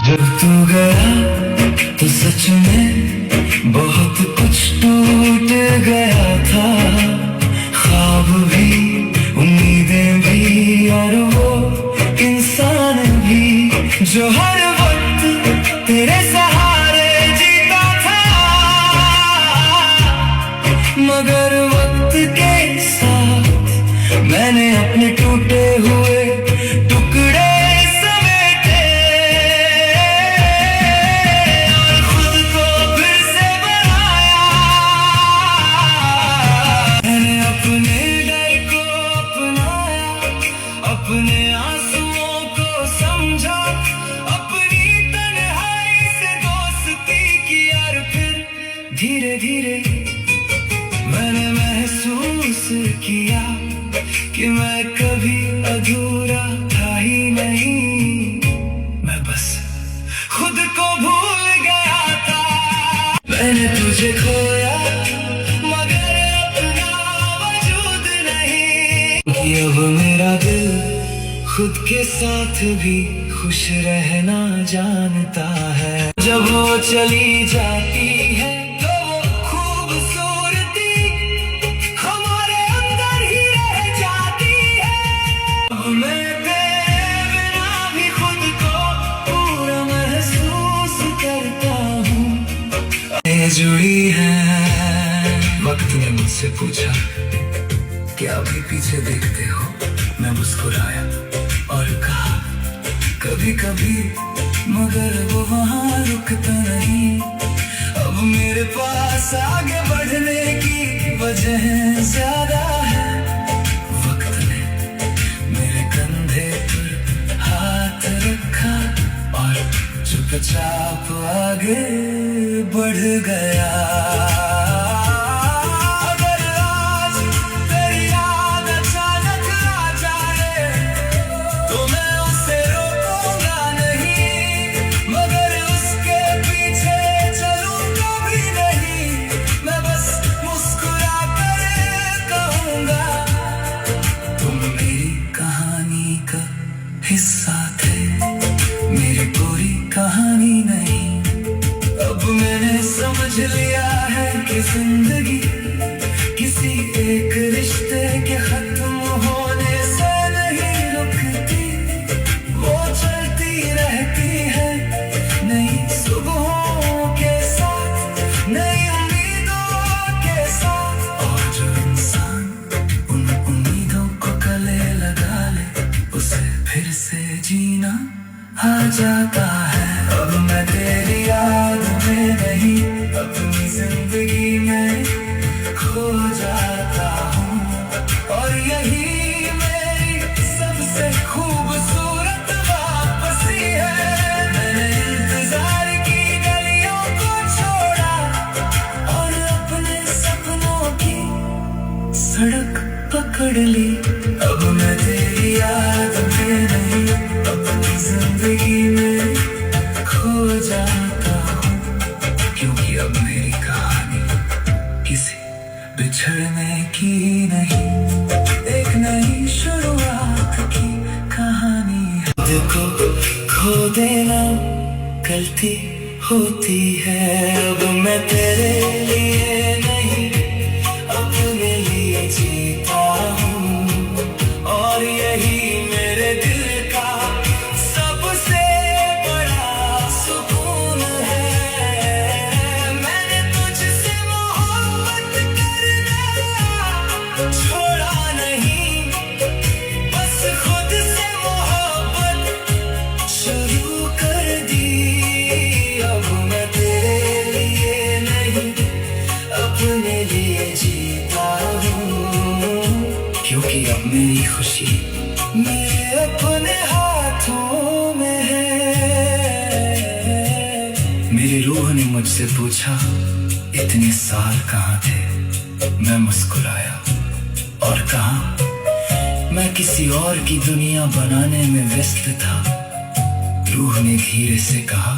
जब तू गया तो सच में बहुत कुछ टूट गया था, ख्वाब भी, उम्मीदें भी, और वो इंसान भी जो हर वक्त तेरे सहारे जीता था। मगर वक्त के साथ मैंने अपने टूटे हुए टुकड़े समेटे और खुद को फिर से बनाया। मैंने अपने डर को अपनाया, अपने आंसुओं को समझा, अपनी तन्हाई से दोस्ती की, और फिर धीरे धीरे मैंने महसूस किया कि मैं कभी अधूरा था ही नहीं। मैं बस खुद को भूल गया था। मैंने तुझे खोया मगर अपना वजूद नहीं। कि अब मेरा दिल खुद के साथ भी खुश रहना जानता है। जब वो चली जाती है तो वो खूबसूरती हमारे अंदर ही रह जाती है। अब मैं तेरे बिना भी खुद को पूरा महसूस करता हूँ। ये जुड़ी है। वक्त ने मुझसे पूछा क्या अभी पीछे देखते हो? मैं मुस्कुराया और कहा कभी कभी, मगर वो वहाँ रुकता नहीं। अब मेरे पास आगे बढ़ने की वजह ज्यादा है। वक्त ने मेरे कंधे पर हाथ रखा और चुपचाप आगे बढ़ गया। अगर आज तेरी याद अचानक आ जाए तो मैं उसे रोकूंगा नहीं, मगर उसके पीछे चलूंगा भी नहीं। मैं बस मुस्कुरा कर कहूंगा तुम मेरी कहानी का हिस्सा थे, मेरी पूरी कहानी नहीं। अब मैंने समझ लिया है कि जिंदगी किसी एक रिश्ते के खत्म होने से नहीं रुकती, वो चलती रहती है नई सुबहों के साथ, नई उम्मीदों के साथ। और जो इंसान उन उम्मीदों को गले लगा ले उसे फिर से जीना आ जाता है। अब मैं तेरी याद में नहीं अपनी जिंदगी में खो जाता हूँ, और यही मेरी सबसे खूबसूरत वापसी है। मैंने इंतजार की गलियों को छोड़ा और अपने सपनों की सड़क पकड़ ली। अब मैं तेरी याद में नहीं अपनी जिंदगी में खो जाता हूँ, क्योंकि अब मेरी कहानी किसी बिछड़ने की नहीं, एक नई शुरुआत की कहानी है। खुद को खो देना गलती होती है। अब मैं तेरे लिए नहीं अपने लिए जीता हूँ, और यही मेरे दिल का सबसे बड़ा सुकून है। मैंने तुझसे मोहब्बत करना छोड़ा नहीं, बस खुद से मोहब्बत शुरू कर दी। अब मैं तेरे लिए नहीं अपने लिए जीता हूँ, क्योंकि अब मेरी खुशी मेरे अपने हाथों में है। मेरी रूह ने मुझसे पूछा इतने साल कहाँ थे? मैं मुस्कुराया और कहा मैं किसी और की दुनिया बनाने में व्यस्त था। रूह ने धीरे से कहा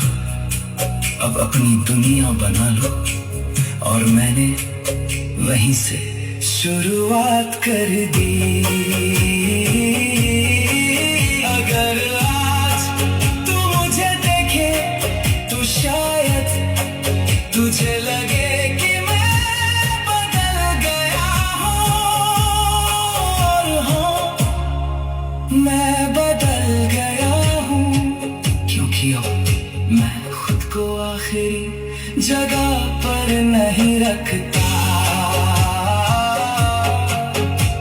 अब अपनी दुनिया बना लो, और मैंने वहीं से शुरुआत कर दी। अगर आज तू मुझे देखे कि अब मैं खुद को आखिरी जगह पर नहीं रखता।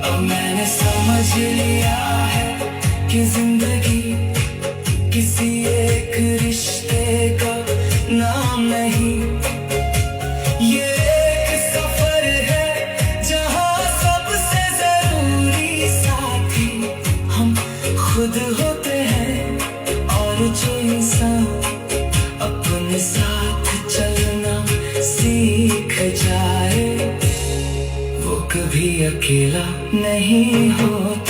अब मैंने समझ लिया है कि जिंदगी किसी एक रिश्ते का नाम नहीं, ये एक सफर है जहां सबसे जरूरी साथी हम खुद होते हैं। और जो इंसान अपने साथ चलना सीख जाए वो कभी अकेला नहीं होता।